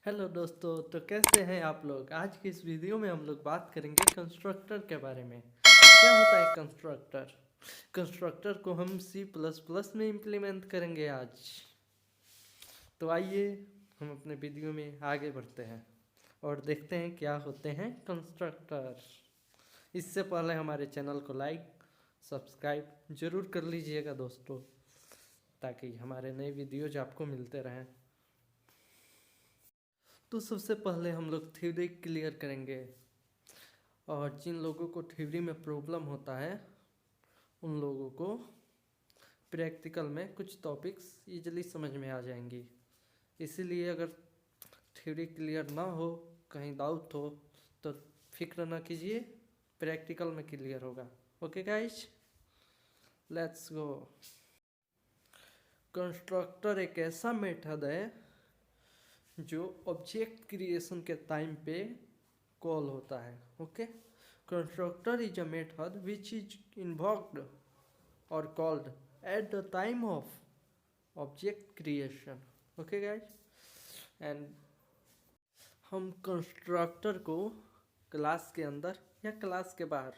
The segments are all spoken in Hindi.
हेलो दोस्तों, तो कैसे हैं आप लोग। आज की इस वीडियो में हम लोग बात करेंगे कंस्ट्रक्टर के बारे में। क्या होता है कंस्ट्रक्टर। कंस्ट्रक्टर को हम C++ में इम्प्लीमेंट करेंगे आज। तो आइए हम अपने वीडियो में आगे बढ़ते हैं और देखते हैं क्या होते हैं कंस्ट्रक्टर। इससे पहले हमारे चैनल को लाइक सब्सक्राइब जरूर कर लीजिएगा दोस्तों, ताकि हमारे नए वीडियोज आपको मिलते रहें। तो सबसे पहले हम लोग थ्योरी क्लियर करेंगे, और जिन लोगों को थ्योरी में प्रॉब्लम होता है उन लोगों को प्रैक्टिकल में कुछ टॉपिक्स इजीली समझ में आ जाएंगी। इसीलिए अगर थ्योरी क्लियर ना हो, कहीं डाउट हो, तो फिक्र ना कीजिए, प्रैक्टिकल में क्लियर होगा। Okay guys, let's go. Constructor एक ऐसा मेथड है जो ऑब्जेक्ट क्रिएशन के टाइम पे कॉल होता है। Okay, constructor is a method which is invoked or called at the time of object creation. Okay guys, and हम कंस्ट्रक्टर को क्लास के अंदर या क्लास के बाहर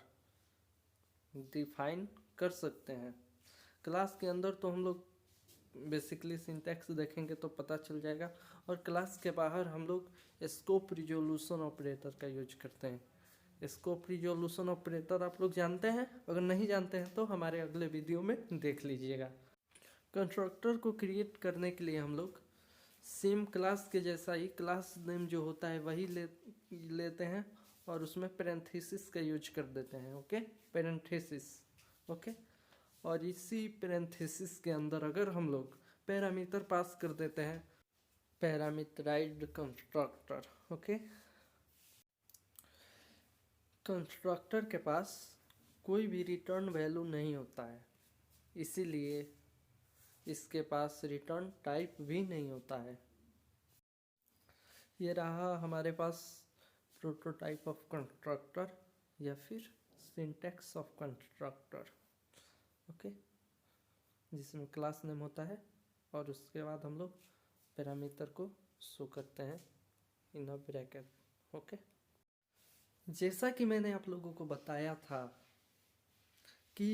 डिफाइन कर सकते हैं। क्लास के अंदर तो हम लोग बेसिकली सिंटैक्स देखेंगे तो पता चल जाएगा, और क्लास के बाहर हम लोग स्कोप रिजोल्यूशन ऑपरेटर का यूज करते हैं। स्कोप रिजोल्यूशन ऑपरेटर आप लोग जानते हैं, अगर नहीं जानते हैं तो हमारे अगले वीडियो में देख लीजिएगा। कंस्ट्रक्टर को क्रिएट करने के लिए हम लोग सेम क्लास के जैसा ही क्लास नेम जो होता है वही लेते हैं, और उसमें पैरेंथेसिस का यूज कर देते हैं। Okay, parenthesis. ओके, और इसी पैरेंथेसिस के अंदर अगर हम लोग पैरामीटर पास कर देते हैं, पैरामीटराइज्ड कंस्ट्रक्टर। ओके, कंस्ट्रक्टर के पास कोई भी रिटर्न वैल्यू नहीं होता है, इसीलिए इसके पास रिटर्न टाइप भी नहीं होता है। ये रहा हमारे पास प्रोटोटाइप ऑफ कंस्ट्रक्टर या फिर सिंटैक्स ऑफ कंस्ट्रक्टर। ओके, जिसमें क्लास नेम होता है और उसके बाद हम लोग पैरामीटर को शो करते हैं इन अ ब्रैकेट। ओके, जैसा कि मैंने आप लोगों को बताया था कि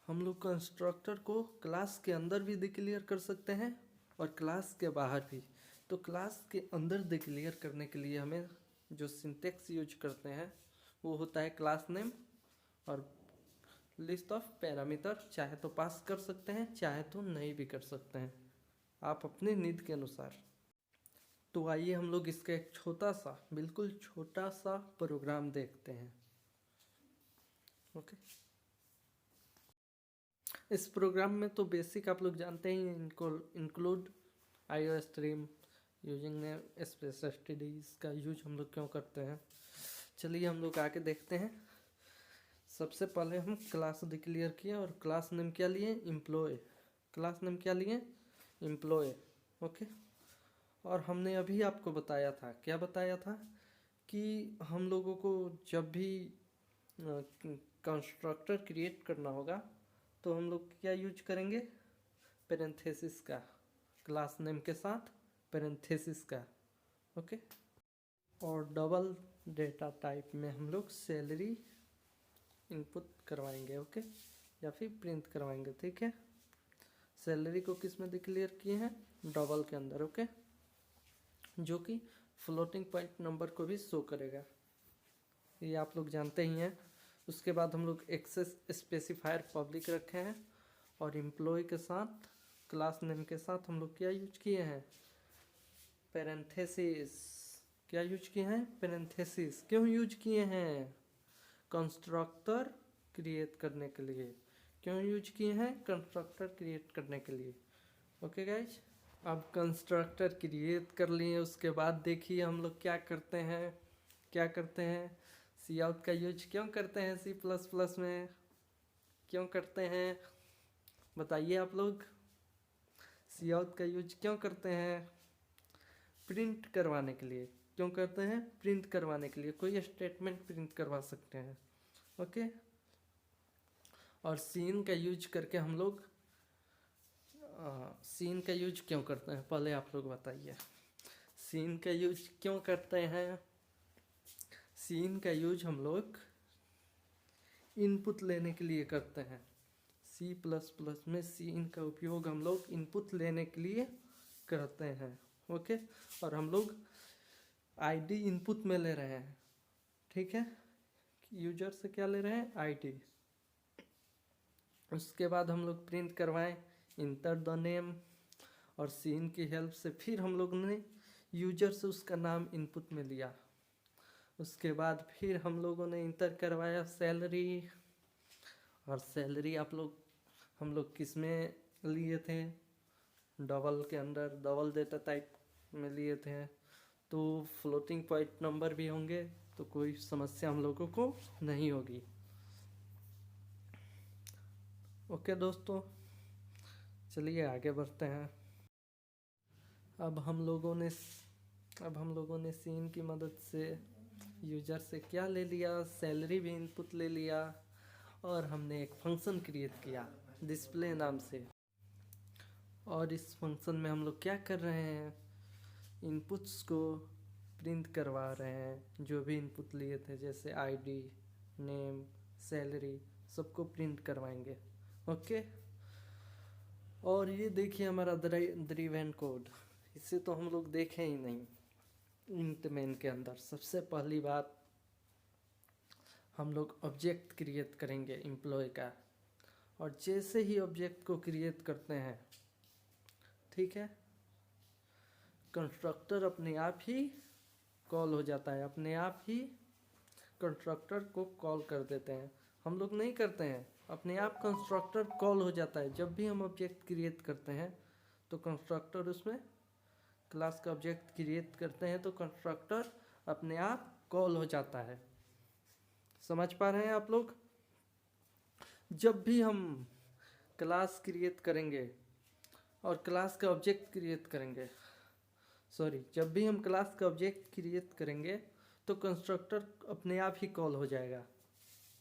हम लोग कंस्ट्रक्टर को क्लास के अंदर भी डिक्लेयर कर सकते हैं और क्लास के बाहर भी। तो क्लास के अंदर डिक्लेयर करने के लिए हमें जो सिंटैक्स यूज करते हैं वो होता है क्लास नेम और लिस्ट ऑफ पैरामीटर। चाहे तो पास कर सकते हैं, चाहे तो नहीं भी कर सकते हैं, आप अपने नीड के अनुसार। तो आइए हम लोग इसका एक छोटा सा, बिल्कुल छोटा सा प्रोग्राम देखते हैं। ओके, इस प्रोग्राम में तो बेसिक आप लोग जानते ही, इनको include IO stream using space STDs का यूज हम लोग क्यों करते हैं। चलिए हम लोग आके देखते हैं। सबसे पहले हम क्लास डिक्लेयर किए और क्लास नेम क्या लिए, एम्प्लॉय। क्लास नेम क्या लिए, एम्प्लॉय। ओके, और हमने अभी आपको बताया था, क्या बताया था कि हम लोगों को जब भी कंस्ट्रक्टर क्रिएट करना होगा तो हम लोग क्या यूज करेंगे, पैरेंथेसिस का, क्लास नेम के साथ पैरेंथेसिस का। ओके, और डबल डेटा टाइप में हम लोग सैलरी इनपुट करवाएंगे। ओके, या फिर प्रिंट करवाएंगे। ठीक है, सैलरी को किस में डिक्लेयर किए हैं, डबल के अंदर। ओके, जो कि फ्लोटिंग पॉइंट नंबर को भी शो करेगा, ये आप लोग जानते ही हैं। उसके बाद हम लोग एक्सेस स्पेसिफायर पब्लिक रखे हैं, और एम्प्लॉय के साथ क्लास नेम के साथ हम लोग क्या यूज किए हैं, पैरेंथेसिस। क्या यूज किए हैं, पैरेंथेसिस। क्यों यूज किए हैं, कंस्ट्रक्टर क्रिएट करने के लिए। क्यों यूज किए हैं, कंस्ट्रक्टर क्रिएट करने के लिए। ओके गाइज, अब कंस्ट्रक्टर क्रिएट कर लिए, उसके बाद देखिए हम लोग क्या करते हैं। क्या करते हैं, सी आउट का यूज क्यों करते हैं C++ में, क्यों करते हैं बताइए आप लोग। सी आउट का यूज क्यों करते हैं, प्रिंट करवाने के लिए। क्यों करते हैं, प्रिंट करवाने के लिए, कोई स्टेटमेंट प्रिंट करवा सकते हैं। ओके, और सीन का यूज करके हम लोग सीन का यूज क्यों करते हैं, पहले आप लोग बताइए। सीन का यूज क्यों करते हैं? सीन का यूज हम लोग इनपुट लेने के लिए करते हैं। C++ में सीन का उपयोग हम लोग इनपुट लेने के लिए करते हैं। ओके, और हम लोग आईडी इनपुट में ले रहे हैं। ठीक है, यूजर से क्या ले रहे हैं? आईडी। उसके बाद हम लोग प्रिंट करवाएं इंटर द नेम, और सीन की हेल्प से फिर हम लोग ने यूजर से उसका नाम इनपुट में लिया। उसके बाद फिर हम लोगों ने इंटर करवाया सैलरी, और सैलरी हम लोग किस में लिए थे? डबल के अंदर, डबल डेटा टाइप में लिए थे, तो फ्लोटिंग पॉइंट नंबर भी होंगे, तो कोई समस्या हम लोगों को नहीं होगी। ओके दोस्तों, चलिए आगे बढ़ते हैं। अब हम लोगों ने सीन की मदद से यूजर से क्या ले लिया? सैलरी भी इनपुट ले लिया, और हमने एक फंक्शन क्रिएट किया डिस्प्ले नाम से। और इस फंक्शन में हम लोग क्या कर रहे हैं? इनपुट्स को प्रिंट करवा रहे हैं, जो भी इनपुट लिए थे, जैसे आईडी, नेम, सैलरी, सबको प्रिंट करवाएंगे। ओके, और ये देखिए हमारा द्रिवेन कोड। इसे तो हम लोग देखे ही नहीं। इंट मेन के अंदर सबसे पहली बात हम लोग ऑब्जेक्ट क्रिएट करेंगे एम्प्लॉय का, और जैसे ही ऑब्जेक्ट को क्रिएट करते हैं, ठीक है, कंस्ट्रक्टर अपने आप ही कॉल हो जाता है, अपने आप ही कंस्ट्रक्टर को कॉल कर देते हैं। हम लोग नहीं करते हैं, अपने आप कंस्ट्रक्टर कॉल हो जाता है। जब भी हम ऑब्जेक्ट क्रिएट करते हैं तो कंस्ट्रक्टर उसमें क्लास का ऑब्जेक्ट क्रिएट करते हैं तो कंस्ट्रक्टर अपने आप कॉल हो जाता है। समझ पा रहे हैं आप लोग? जब भी हम क्लास क्रिएट करेंगे और क्लास का ऑब्जेक्ट क्रिएट करेंगे, जब भी हम क्लास का ऑब्जेक्ट क्रिएट करेंगे तो कंस्ट्रक्टर अपने आप ही कॉल हो जाएगा।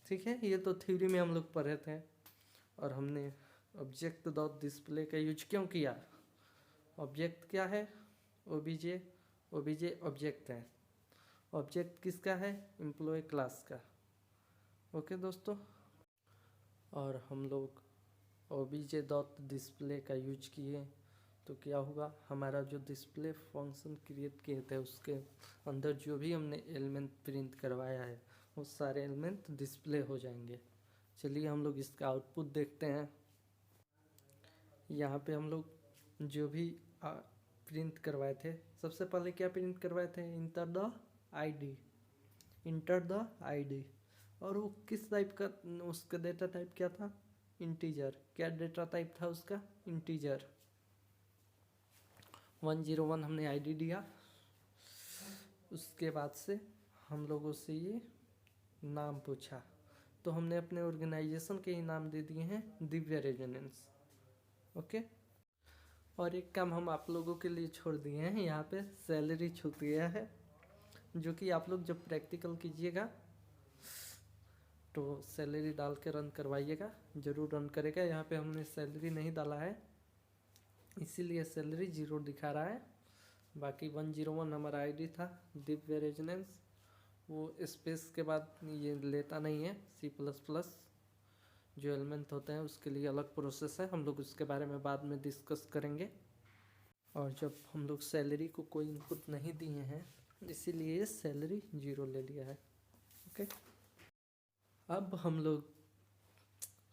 ठीक है, ये तो थ्योरी में हम लोग पढ़े थे। और हमने ऑब्जेक्ट डॉट डिस्प्ले का यूज क्यों किया? ऑब्जेक्ट क्या है? ओबीजे ऑब्जेक्ट है। ऑब्जेक्ट किसका है? एम्प्लॉय क्लास का। ओके दोस्तों, और हम लोग ओबीजे डॉट डिस्प्ले का यूज किए तो क्या हुआ? हमारा जो डिस्प्ले फंक्शन क्रिएट किए थे उसके अंदर जो भी हमने एलिमेंट प्रिंट करवाया है वो सारे एलिमेंट डिस्प्ले हो जाएंगे। चलिए हम लोग इसका आउटपुट देखते हैं। यहाँ पे हम लोग जो भी प्रिंट करवाए थे, सबसे पहले क्या प्रिंट करवाए थे? Enter the ID. और वो किस टाइप का? उसका डेटा टाइप क्या था? इंटीजर। क्या डेटा टाइप था उसका? इंटीजर। 101 हमने आईडी दिया। उसके बाद से हम लोगों से ये नाम पूछा, तो हमने अपने ऑर्गेनाइजेशन के ही नाम दे दिए हैं, दिव्या रेजोनेंस। ओके, और एक काम हम आप लोगों के लिए छोड़ दिए हैं, यहाँ पे सैलरी छूट गया है, जो कि आप लोग जब प्रैक्टिकल कीजिएगा तो सैलरी डाल के रन करवाइएगा, ज़रूर रन करेगा। यहाँ पे हमने सैलरी नहीं डाला है, इसीलिए सैलरी 0 दिखा रहा है। बाकी 101 हमारा आईडी था, दिव्या रेजोनेंस। वो स्पेस के बाद ये लेता नहीं है। C++ जो एलिमेंट होते हैं उसके लिए अलग प्रोसेस है, हम लोग उसके बारे में बाद में डिस्कस करेंगे। और जब हम लोग सैलरी को कोई इनपुट नहीं दिए हैं, इसीलिए सैलरी 0 ले लिया है। ओके, अब हम लोग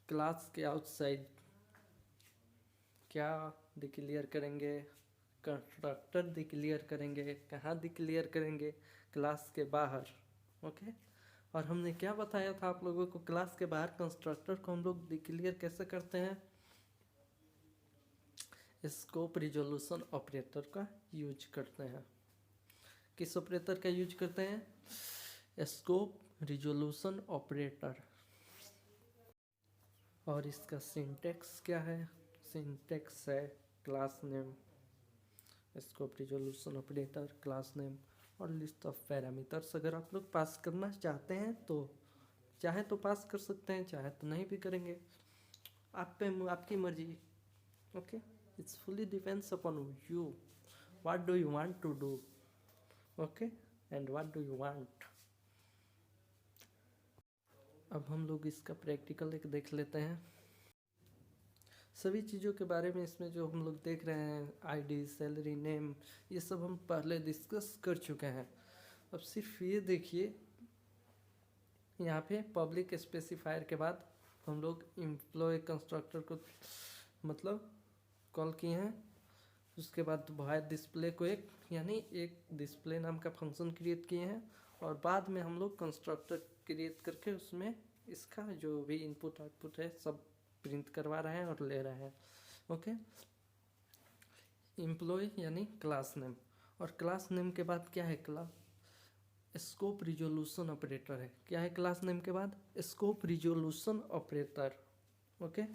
क्लास के आउटसाइड क्या डिक्लेयर करेंगे? कंस्ट्रक्टर डिक्लेयर करेंगे। कहाँ डिक्लेयर करेंगे? क्लास के बाहर। ओके, और हमने क्या बताया था आप लोगों को? क्लास के बाहर कंस्ट्रक्टर को हम लोग डिक्लेयर कैसे करते हैं? स्कोप रिजोल्यूशन ऑपरेटर का यूज करते हैं। किस ऑपरेटर का यूज करते हैं? Scope resolution operator. और इसका सिंटेक्स क्या है? सिंटेक्स है class name, scope resolution operator, class name और लिस्ट ऑफ पैरामीटर्स। अगर आप लोग पास करना चाहते हैं तो चाहे तो पास कर सकते हैं, चाहे तो नहीं भी करेंगे, आप पे आपकी मर्जी। Okay, it's fully depends upon you, what do you want to do. Okay, and what do you want. अब हम लोग इसका प्रैक्टिकल एक देख लेते हैं। सभी चीज़ों के बारे में इसमें जो हम लोग देख रहे हैं, आईडी, सैलरी, नेम, ये सब हम पहले डिस्कस कर चुके हैं। अब सिर्फ ये देखिए, यहाँ पे पब्लिक स्पेसिफायर के बाद हम लोग एम्प्लॉय कंस्ट्रक्टर को मतलब कॉल किए हैं। उसके बाद वॉइड डिस्प्ले को एक डिस्प्ले नाम का फंक्शन क्रिएट किए हैं, और बाद में हम लोग कंस्ट्रक्टर क्रिएट करके उसमें इसका जो भी इनपुट आउटपुट है सब प्रिंट करवा रहे हैं और ले रहे हैं। ओके, एम्प्लॉय यानी क्लास नेम, और क्लास नेम के बाद क्या है, क्लास स्कोप रिजोल्यूशन ऑपरेटर है। क्या है क्लास नेम के बाद, स्कोप रिजोल्यूशन ऑपरेटर। ओके,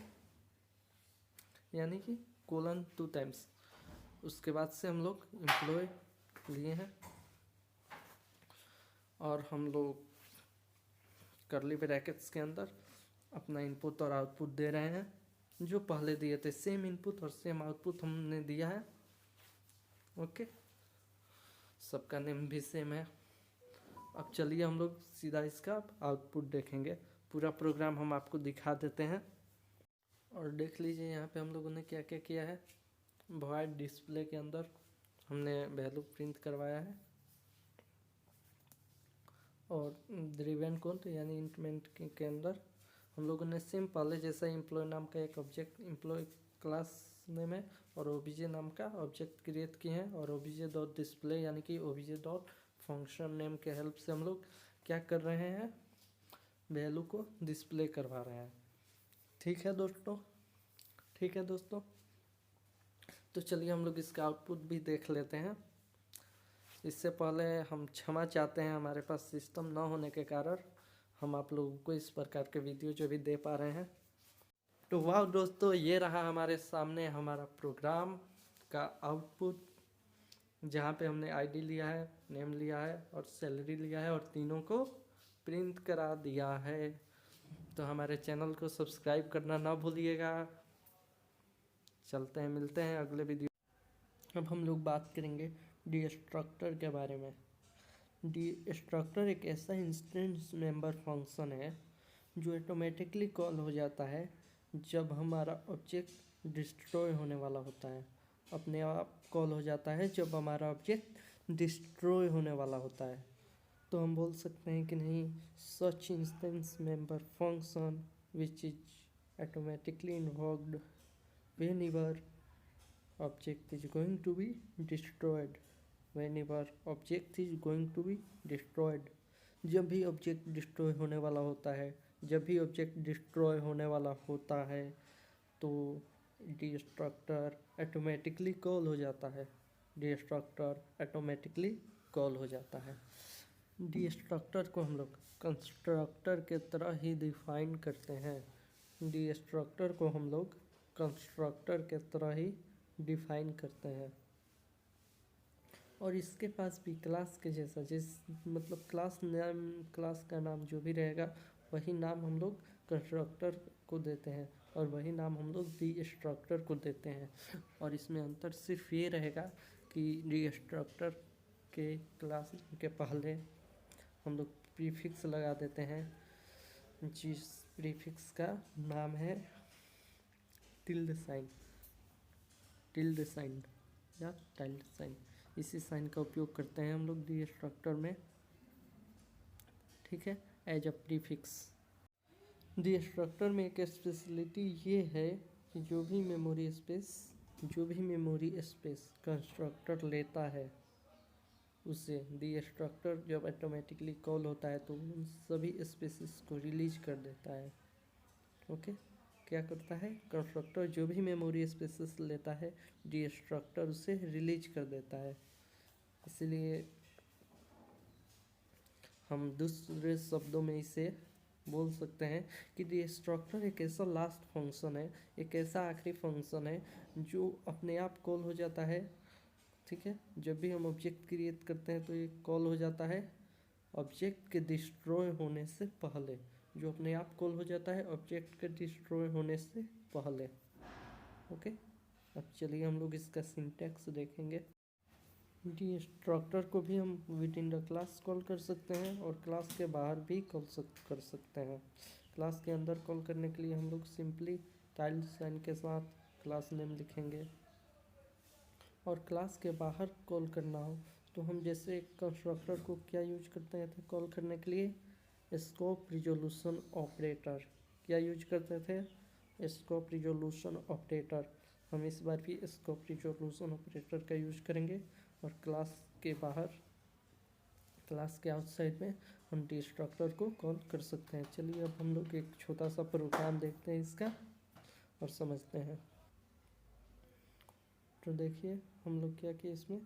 यानी कि कोलन 2 टाइम्स। उसके बाद से हम लोग एम्प्लॉय लिए हैं और हम लोग कर्ली ब्रैकेट्स के अंदर अपना इनपुट और आउटपुट दे रहे हैं, जो पहले दिए थे। सेम इनपुट और सेम आउटपुट हमने दिया है। ओके, सबका नेम भी सेम है। अब चलिए हम लोग सीधा इसका आउटपुट देखेंगे। पूरा प्रोग्राम हम आपको दिखा देते हैं और देख लीजिए यहाँ पे हम लोगों ने क्या क्या किया है। वॉइड डिस्प्ले के अंदर हमने वैल्यू प्रिंट करवाया है, और ड्रिवन कोड यानी इंक्रीमेंट के अंदर हम लोगों ने सेम पहले जैसा एम्प्लॉय नाम का एक ऑब्जेक्ट, एम्प्लॉय क्लास नेम है, और ओबीजे नाम का ऑब्जेक्ट क्रिएट किए हैं, और ओबीजे डॉट डिस्प्ले यानी कि ओबीजे डॉट फंक्शन नेम के हेल्प से हम लोग क्या कर रहे हैं, वैल्यू को डिस्प्ले करवा रहे हैं। ठीक है दोस्तों, ठीक है दोस्तों। तो चलिए हम लोग इसका आउटपुट भी देख लेते हैं। इससे पहले हम क्षमा चाहते हैं, हमारे पास सिस्टम ना होने के कारण हम आप लोगों को इस प्रकार के वीडियो जो भी दे पा रहे हैं। तो वाह दोस्तों, ये रहा हमारे सामने हमारा प्रोग्राम का आउटपुट, जहाँ पे हमने आईडी लिया है, नेम लिया है और सैलरी लिया है, और तीनों को प्रिंट करा दिया है। तो हमारे चैनल को सब्सक्राइब करना ना भूलिएगा। चलते हैं, मिलते हैं अगले वीडियो। अब हम लोग बात करेंगे डिस्ट्रक्टर के बारे में। डिस्ट्रक्टर एक ऐसा इंस्टेंस मेंबर फंक्शन है जो ऑटोमेटिकली कॉल हो जाता है जब हमारा ऑब्जेक्ट डिस्ट्रॉय होने वाला होता है। अपने आप कॉल हो जाता है जब हमारा ऑब्जेक्ट डिस्ट्रॉय होने वाला होता है। तो हम बोल सकते हैं कि नहीं, such instance member function which is automatically invoked whenever object is going to be destroyed, whenever object is going to be destroyed, जब भी ऑब्जेक्ट डिस्ट्रॉय होने वाला होता है, जब भी ऑब्जेक्ट डिस्ट्रॉय होने वाला होता है तो डिस्ट्रक्टर ऑटोमेटिकली कॉल हो जाता है। डिस्ट्रक्टर ऑटोमेटिकली कॉल हो जाता है। डिस्ट्रक्टर को हम लोग कंस्ट्रक्टर के तरह ही डिफाइन करते हैं। डिस्ट्रक्टर को हम लोग कंस्ट्रक्टर के तरह ही डिफाइन करते हैं, और इसके पास भी क्लास के जैसा मतलब क्लास नाम, क्लास का नाम जो भी रहेगा वही नाम हम लोग कंस्ट्रक्टर को देते हैं, और वही नाम हम लोग डिस्ट्रक्टर को देते हैं। और इसमें अंतर सिर्फ ये रहेगा कि डिस्ट्रक्टर के क्लास के पहले हम लोग प्रीफिक्स लगा देते हैं, जिस प्रीफिक्स का नाम है टिल्ड साइन या टाइल्ड साइन। इसी साइन का उपयोग करते हैं हम लोग डिस्ट्रक्टर में, ठीक है, एज अ प्रीफिक्स। डिस्ट्रक्टर में एक स्पेशलिटी ये है कि जो भी मेमोरी स्पेस कंस्ट्रक्टर लेता है, उसे डिस्ट्रक्टर जब ऑटोमेटिकली कॉल होता है तो उन सभी स्पेसिस को रिलीज कर देता है। ओके, क्या करता है, कंस्ट्रक्टर जो भी मेमोरी स्पेसेस लेता है डिस्ट्रक्टर उसे रिलीज कर देता है। इसलिए हम दूसरे शब्दों में इसे बोल सकते हैं कि डिस्ट्रक्टर एक ऐसा लास्ट फंक्शन है, एक ऐसा आखिरी फंक्शन है जो अपने आप कॉल हो जाता है। ठीक है, जब भी हम ऑब्जेक्ट क्रिएट करते हैं तो ये कॉल हो जाता है ऑब्जेक्ट के डिस्ट्रॉय होने से पहले, जो अपने आप कॉल हो जाता है ऑब्जेक्ट के डिस्ट्रॉय होने से पहले। ओके, अब चलिए हम लोग इसका सिंटैक्स देखेंगे। डिस्ट्रक्टर को भी हम with in the class call कर सकते हैं और क्लास के बाहर भी कर सकते हैं। क्लास के अंदर कॉल करने के लिए हम लोग सिंपली टाइल साइन के साथ क्लास नेम लिखेंगे, और क्लास के बाहर कॉल करना हो तो हम जैसे कंस्ट्रक्टर को क्या यूज करते थे कॉल करने के लिए, स्कोप रिजोल्यूशन ऑपरेटर। क्या यूज करते थे? Scope resolution operator. हम इस बार भी स्कोप रिजोल्यूशन ऑपरेटर का यूज करेंगे, और क्लास के बाहर, क्लास के आउटसाइड में हम डिस्ट्रक्टर को कॉल कर सकते हैं। चलिए अब हम लोग एक छोटा सा प्रोग्राम देखते हैं इसका और समझते हैं। तो देखिए हम लोग क्या किए इसमें,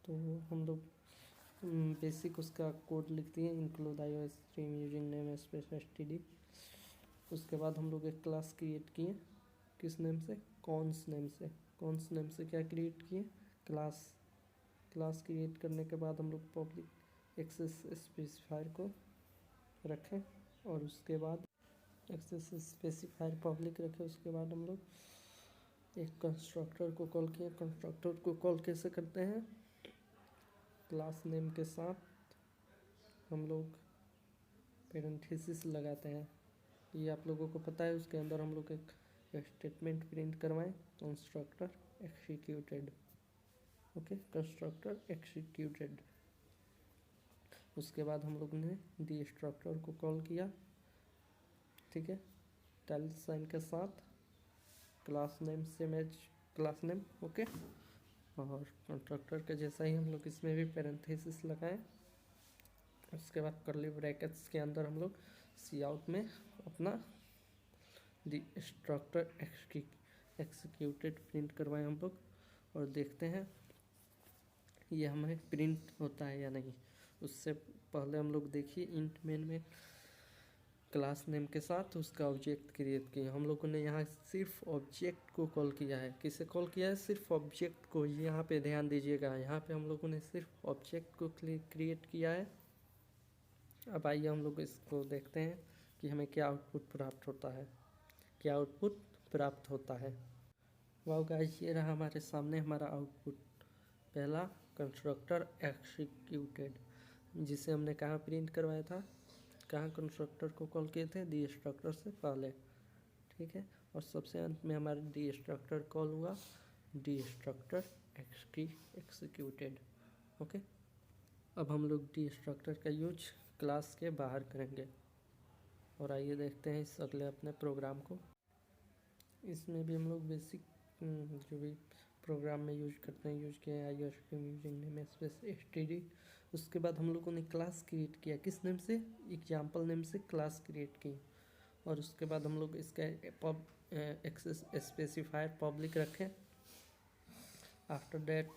तो हम लोग बेसिक उसका कोड लिख दिए, include iOS stream using name space std। उसके बाद हम लोग एक क्लास क्रिएट किए, किस नेम से? कॉन्स नेम से। कॉन्स नेम से क्या क्रिएट किए? क्लास। क्लास क्रिएट करने के बाद हम लोग पब्लिक एक्सेस स्पेसिफायर को रखें, और उसके बाद एक्सेस स्पेसिफायर पब्लिक रखें। उसके बाद हम लोग एक कंस्ट्रक्टर को कॉल किए। कंस्ट्रक्टर को कॉल कैसे करते हैं? क्लास नेम के साथ हम लोग पेरेंथेसिस लगाते हैं, ये आप लोगों को पता है। उसके अंदर हम लोग एक स्टेटमेंट प्रिंट करवाएं, constructor executed. Okay, constructor executed. उसके बाद हम लोग ने डिस्ट्रक्टर को कॉल किया, ठीक है, टाइल साइन के साथ क्लास नेम से मैच क्लास नेम। ओके, और कंस्ट्रक्टर के जैसा ही हम लोग इसमें भी पेरेंथेसिस लगाएं। उसके बाद कर्ली ब्रैकेट्स के अंदर हम लोग सी आउट में अपना डिस्ट्रक्टर एक्सिक्यूटेड प्रिंट करवाएं हम लोग, और देखते हैं ये हमें प्रिंट होता है या नहीं। उससे पहले हम लोग देखिए इंट मेन में क्लास नेम के साथ उसका ऑब्जेक्ट क्रिएट किया। हम लोगों ने यहाँ सिर्फ ऑब्जेक्ट को कॉल किया है। किसे कॉल किया है? सिर्फ ऑब्जेक्ट को। यहाँ पे ध्यान दीजिएगा, यहाँ पे हम लोगों ने सिर्फ ऑब्जेक्ट को क्रिएट किया है। अब आइए हम लोग इसको देखते हैं कि हमें क्या आउटपुट प्राप्त होता है। क्या आउटपुट प्राप्त होता है? वाओ गाइस, ये रहा हमारे सामने हमारा आउटपुट। पहला कंस्ट्रक्टर एक्सिक्यूटेड, जिसे हमने कहाँ प्रिंट करवाया था? कहाँ कंस्ट्रक्टर को कॉल किए थे? डिस्ट्रक्टर से पहले, ठीक है। और सबसे अंत में हमारा डिस्ट्रक्टर कॉल हुआ, डिस्ट्रक्टर एक्सिक्यूटेड। ओके, अब हम लोग डिस्ट्रक्टर का यूज क्लास के बाहर करेंगे, और आइए देखते हैं इस अगले अपने प्रोग्राम को। इसमें भी हम लोग बेसिक जो भी प्रोग्राम में यूज करते हैं यूज किए iOS stream using name space std। उसके बाद हम लोगों ने क्लास क्रिएट किया, किस नेम से? एग्जाम्पल नेम से क्लास क्रिएट की, और उसके बाद हम लोग इसका एक्सेस स्पेसिफायर पब्लिक रखें। आफ्टर दैट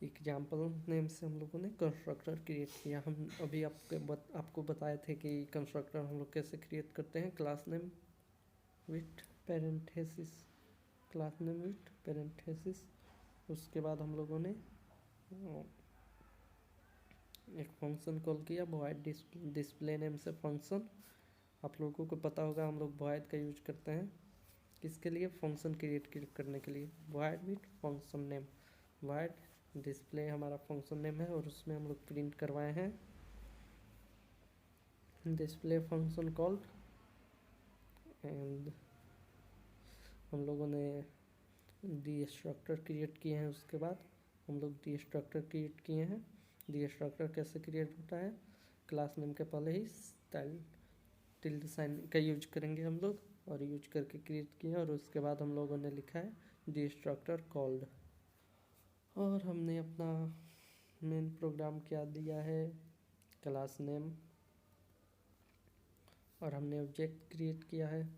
एग्जाम्पल नेम से हम लोगों ने कंस्ट्रक्टर क्रिएट किया। हम अभी आपको बताए थे कि कंस्ट्रक्टर हम लोग कैसे क्रिएट करते हैं। Class name with parenthesis, class name with parenthesis. उसके बाद हम लोगों ने एक फंक्शन कॉल किया, वॉइड डिस्प्ले नेम से फंक्शन। आप लोगों को पता होगा हम लोग वॉइड का यूज करते हैं किसके लिए? फंक्शन क्रिएट करने के लिए। Void with function name, void display हमारा फंक्शन नेम है, और उसमें हम लोग प्रिंट करवाए हैं डिस्प्ले फंक्शन कॉल्ड। एंड हम लोगों ने डिस्ट्रक्टर क्रिएट किए हैं। उसके बाद हम लोग डिस्ट्रक्टर क्रिएट किए हैं। डिस्ट्रक्टर कैसे क्रिएट होता है? क्लास नेम के पहले ही टिल्ड साइन का यूज करेंगे हम लोग, और यूज करके क्रिएट किए, और उसके बाद हम लोगों ने लिखा है डिस्ट्रक्टर कॉल्ड। और हमने अपना मेन प्रोग्राम क्या दिया है? क्लास नेम, और हमने ऑब्जेक्ट क्रिएट किया है,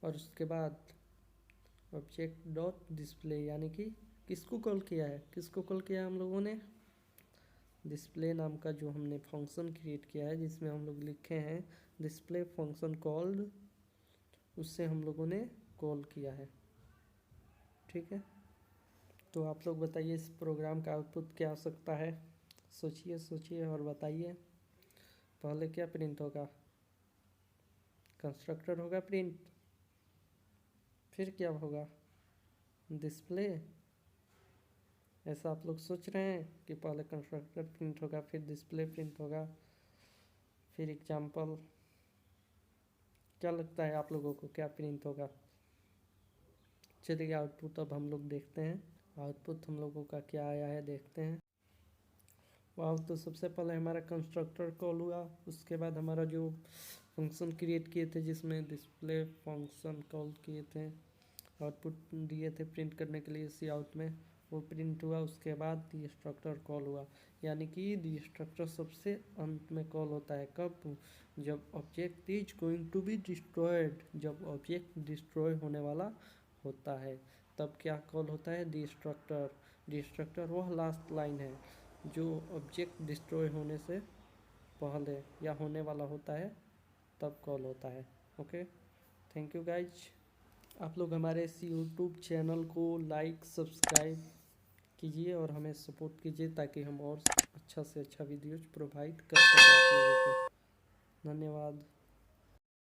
और उसके बाद ऑब्जेक्ट डॉट डिस्प्ले, यानी कि किसको कॉल किया है? किसको कॉल किया है हम लोगों ने? डिस्प्ले नाम का जो हमने फंक्शन क्रिएट किया है, जिसमें हम लोग लिखे हैं डिस्प्ले फंक्शन कॉल्ड, उससे हम लोगों ने कॉल किया है, ठीक है। तो आप लोग बताइए इस प्रोग्राम का आउटपुट क्या हो सकता है? सोचिए और बताइए। पहले क्या प्रिंट होगा? कंस्ट्रक्टर होगा प्रिंट, फिर क्या होगा? डिस्प्ले, ऐसा आप लोग सोच रहे हैं कि पहले कंस्ट्रक्टर प्रिंट होगा, फिर डिस्प्ले प्रिंट होगा, फिर एग्जाम्पल। क्या लगता है आप लोगों को क्या प्रिंट होगा? चलिए आउटपुट अब हम लोग देखते हैं। आउटपुट हम लोगों का क्या आया है देखते हैं। वाह, तो सबसे पहले हमारा कंस्ट्रक्टर कॉल हुआ, उसके बाद हमारा जो फंक्शन क्रिएट किए थे जिसमें डिस्प्ले फंक्शन कॉल किए थे, आउटपुट दिए थे प्रिंट करने के लिए सी आउट में, वो प्रिंट हुआ। उसके बाद डिस्ट्रक्टर कॉल हुआ, यानी कि डिस्ट्रक्टर सबसे अंत में कॉल होता है। कब? जब object is going to be destroyed, जब ऑब्जेक्ट डिस्ट्रॉय होने वाला होता है तब क्या कॉल होता है? डिस्ट्रक्टर। डिस्ट्रक्टर वह लास्ट लाइन है जो ऑब्जेक्ट डिस्ट्रॉय होने से पहले या होने वाला होता है तब कॉल होता है। Okay, thank you guys. आप लोग हमारे इस यूट्यूब चैनल को लाइक सब्सक्राइब कीजिए और हमें सपोर्ट कीजिए ताकि हम और अच्छा से अच्छा वीडियोज प्रोवाइड कर सकें आप लोगों को। धन्यवाद।